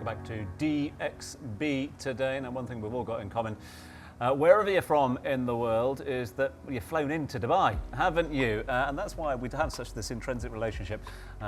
back to DXB today. Now, one thing we've all got in common, wherever you're from in the world, is that you've flown into Dubai, haven't you? And that's why we have such this intrinsic relationship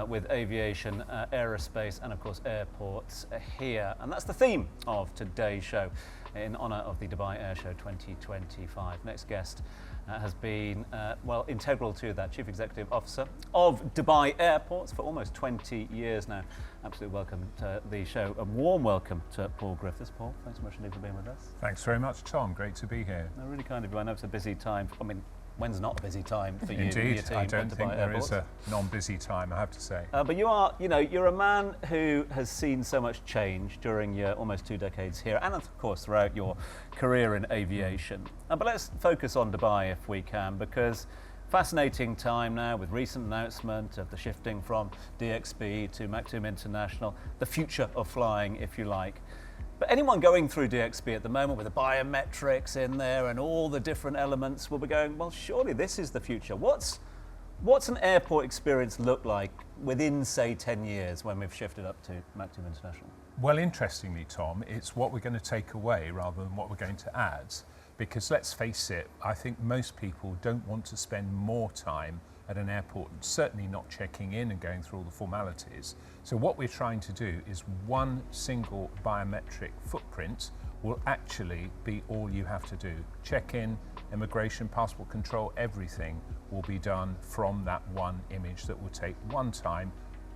with aviation, aerospace, and of course airports here. And that's the theme of today's show, in honour of the Dubai Air Show 2025. Next guest has been, well, integral to that, Chief Executive Officer of Dubai Airports for almost 20 years now. Absolutely welcome to the show. A warm welcome to Paul Griffiths. Paul, thanks so much indeed for being with us. Thanks very much, Tom. Great to be here. No, really kind of you. I know it's a busy time. I mean, when's not a busy time for you? Indeed, your team I don't think there Airports? is a non-busy time, I have to say. But you are, you're a man who has seen so much change during your almost 2 decades here, and of course throughout your career in aviation. But let's focus on Dubai if we can, because fascinating time now with recent announcement of the shifting from DXB to Maktoum International, the future of flying, if you like. But anyone going through DXB at the moment with the biometrics in there and all the different elements will be going, well, surely this is the future. What's an airport experience look like within, say, 10 years when we've shifted up to Maktoum International? Well, interestingly, Tom, it's what we're going to take away rather than what we're going to add. Because let's face it, I think most people don't want to spend more time at an airport, certainly not checking in and going through all the formalities. So what we're trying to do is one single biometric footprint will actually be all you have to do. Check-in, immigration, passport control, everything will be done from that one image that will take one time,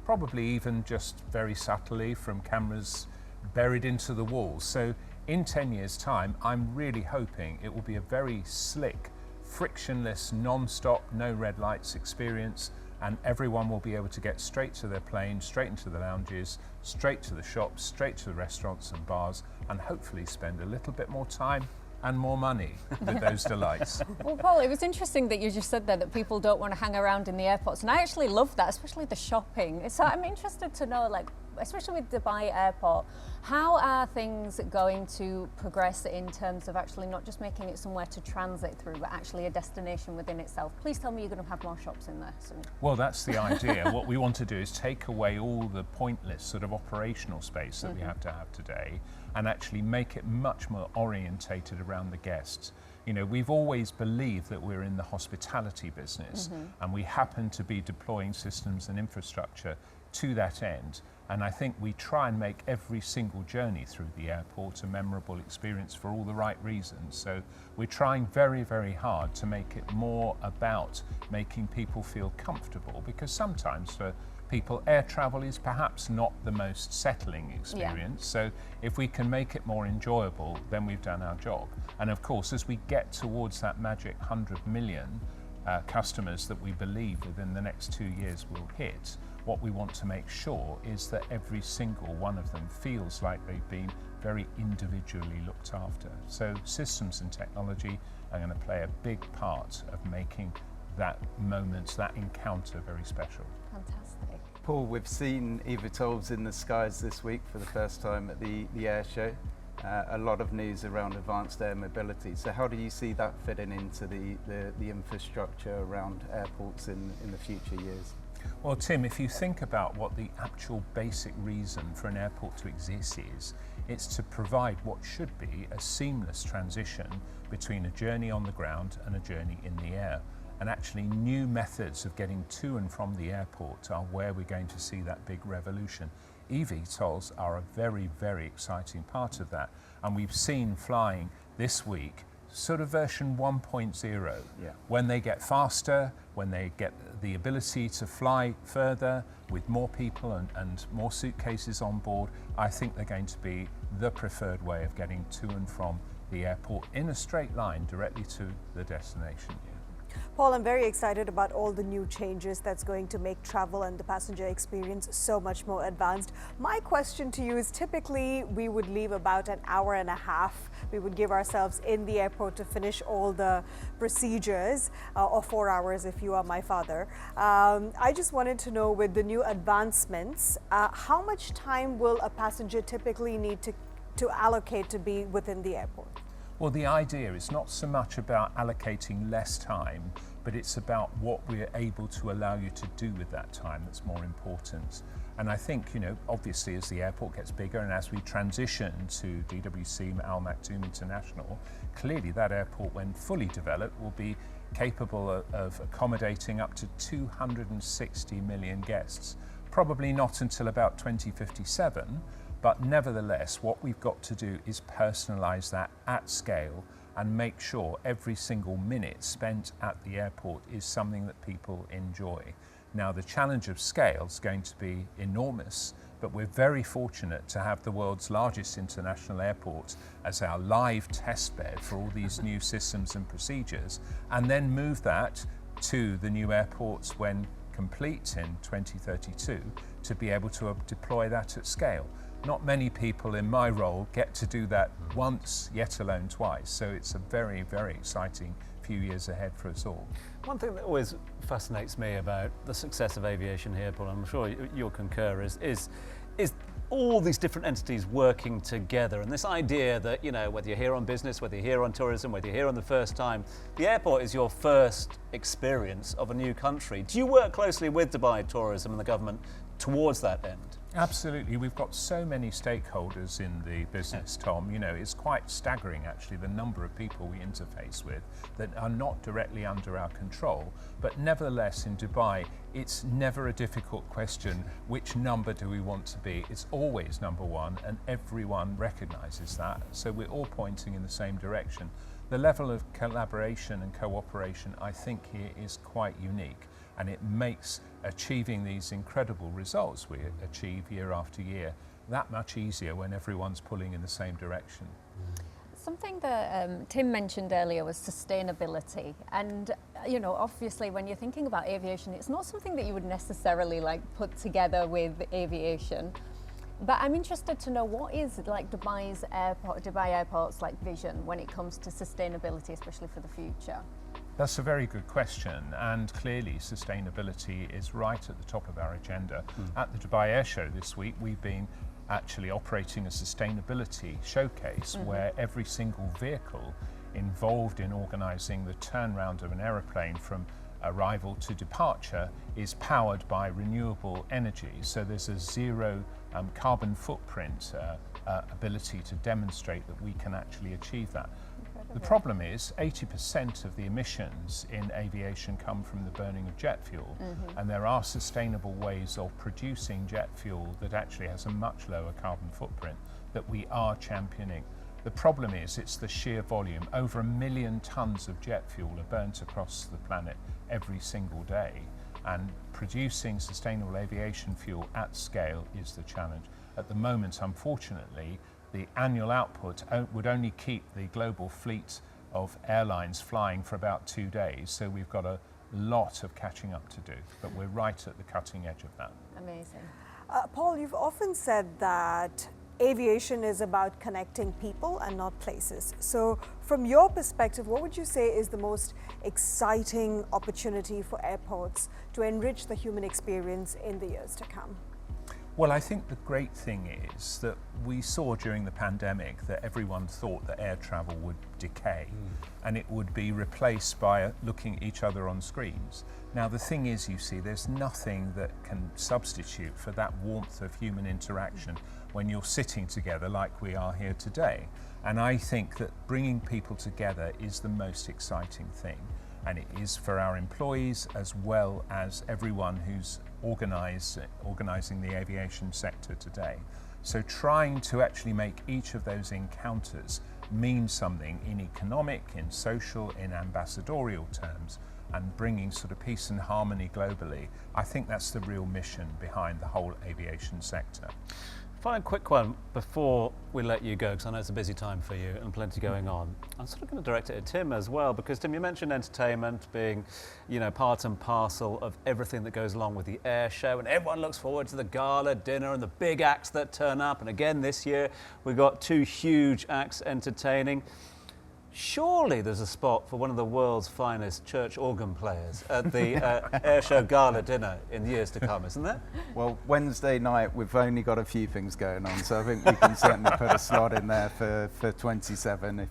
probably even just very subtly from cameras buried into the walls. So in 10 years' time, I'm really hoping it will be a very slick, frictionless, non-stop, no red lights experience, and everyone will be able to get straight to their plane, straight into the lounges, straight to the shops, straight to the restaurants and bars, and hopefully spend a little bit more time and more money with those delights. Well, Paul, it was interesting that you just said that people don't want to hang around in the airports, and I actually love that, especially the shopping. So I'm interested to know, like, especially with Dubai Airport, how are things going to progress in terms of actually not just making it somewhere to transit through, but actually a destination within itself? Please tell me you're going to have more shops in there soon. Well, that's the idea. What we want to do is take away all the pointless sort of operational space that we have to have today and actually make it much more orientated around the guests. You know, we've always believed that we're in the hospitality business, and we happen to be deploying systems and infrastructure to that end. And I think we try and make every single journey through the airport a memorable experience for all the right reasons. So we're trying very, very hard to make it more about making people feel comfortable, because sometimes for people, air travel is perhaps not the most settling experience. Yeah. So if we can make it more enjoyable, then we've done our job. And of course, as we get towards that magic 100 million customers that we believe within the next 2 years will hit, what we want to make sure is that every single one of them feels like they've been very individually looked after. So systems and technology are going to play a big part of making that moment, that encounter very special. Fantastic. Paul, we've seen eVTOLs in the skies this week for the first time at the Air Show. A lot of news around advanced air mobility. So how do you see that fitting into the infrastructure around airports in the future years? Well, Tim, if you think about what the actual basic reason for an airport to exist is, it's to provide what should be a seamless transition between a journey on the ground and a journey in the air. And actually new methods of getting to and from the airport are where we're going to see that big revolution. eVTOLs are a very, very exciting part of that. And we've seen flying this week sort of version 1.0, when they get faster, when they get the ability to fly further with more people and more suitcases on board. I think they're going to be the preferred way of getting to and from the airport in a straight line directly to the destination. Paul, I'm very excited about all the new changes that's going to make travel and the passenger experience so much more advanced. My question to you is, typically we would leave about an hour and a half. We would give ourselves in the airport to finish all the procedures, or 4 hours if you are my father. I just wanted to know, with the new advancements, how much time will a passenger typically need to allocate to be within the airport? Well, the idea is not so much about allocating less time, but it's about what we're able to allow you to do with that time that's more important. And I think, obviously as the airport gets bigger and as we transition to DWC Al Maktoum International, clearly that airport, when fully developed, will be capable of accommodating up to 260 million guests. Probably not until about 2057, but nevertheless, what we've got to do is personalise that at scale and make sure every single minute spent at the airport is something that people enjoy. Now, the challenge of scale is going to be enormous, but we're very fortunate to have the world's largest international airport as our live test bed for all these new systems and procedures, and then move that to the new airports when complete in 2032 to be able to deploy that at scale. Not many people in my role get to do that once, yet alone twice. So it's a very, very exciting few years ahead for us all. One thing that always fascinates me about the success of aviation here, Paul, I'm sure you'll concur, is all these different entities working together, and this idea that, whether you're here on business, whether you're here on tourism, whether you're here on the first time, the airport is your first experience of a new country. Do you work closely with Dubai Tourism and the government towards that end? Absolutely. We've got so many stakeholders in the business, Tom. It's quite staggering, actually, the number of people we interface with that are not directly under our control. But nevertheless, in Dubai, it's never a difficult question, which number do we want to be? It's always number one, and everyone recognises that. So we're all pointing in the same direction. The level of collaboration and cooperation, I think, here is quite unique. And it makes achieving these incredible results we achieve year after year that much easier when everyone's pulling in the same direction. Something that Tim mentioned earlier was sustainability. And, obviously when you're thinking about aviation, it's not something that you would necessarily put together with aviation. But I'm interested to know, what is Dubai Airport's vision when it comes to sustainability, especially for the future? That's a very good question, and clearly sustainability is right at the top of our agenda. At the Dubai Air Show this week, we've been actually operating a sustainability showcase where every single vehicle involved in organising the turnaround of an aeroplane from arrival to departure is powered by renewable energy. So there's a zero carbon footprint ability to demonstrate that we can actually achieve that. The problem is 80% of the emissions in aviation come from the burning of jet fuel, and there are sustainable ways of producing jet fuel that actually has a much lower carbon footprint that we are championing. The problem is it's the sheer volume. Over 1 million tonnes of jet fuel are burnt across the planet every single day, and producing sustainable aviation fuel at scale is the challenge. At the moment, unfortunately, the annual output would only keep the global fleet of airlines flying for about 2 days. So we've got a lot of catching up to do, but we're right at the cutting edge of that. Amazing. Paul, you've often said that aviation is about connecting people and not places. So from your perspective, what would you say is the most exciting opportunity for airports to enrich the human experience in the years to come? Well, I think the great thing is that we saw during the pandemic that everyone thought that air travel would decay and it would be replaced by looking at each other on screens. Now, the thing is, you see, there's nothing that can substitute for that warmth of human interaction when you're sitting together like we are here today. And I think that bringing people together is the most exciting thing. And it is for our employees as well as everyone who's organising the aviation sector today. So trying to actually make each of those encounters mean something in economic, in social, in ambassadorial terms, and bringing sort of peace and harmony globally, I think that's the real mission behind the whole aviation sector. Final quick one before we let you go, because I know it's a busy time for you and plenty going on. I'm sort of going to direct it at Tim as well, because Tim, you mentioned entertainment being, part and parcel of everything that goes along with the air show, and everyone looks forward to the gala dinner and the big acts that turn up. And again this year, we've got 2 huge acts entertaining. Surely there's a spot for one of the world's finest church organ players at the Airshow Gala dinner in years to come, isn't there? Well, Wednesday night, we've only got a few things going on, so I think we can certainly put a slot in there for 27 if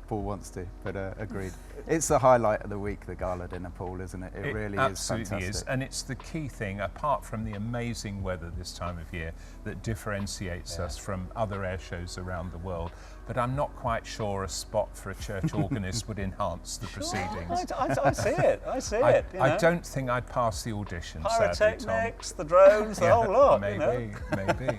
Paul wants to, but agreed. It's the highlight of the week, the Gala dinner, Paul, isn't it? It really is fantastic. Absolutely is, and it's the key thing, apart from the amazing weather this time of year, that differentiates us from other air shows around the world. But I'm not quite sure a spot for a church organist would enhance the proceedings. I see it. I see it. You know. I don't think I'd pass the audition, sadly, Tom. Pyrotechnics, the drones, the whole lot. Maybe, you know. maybe.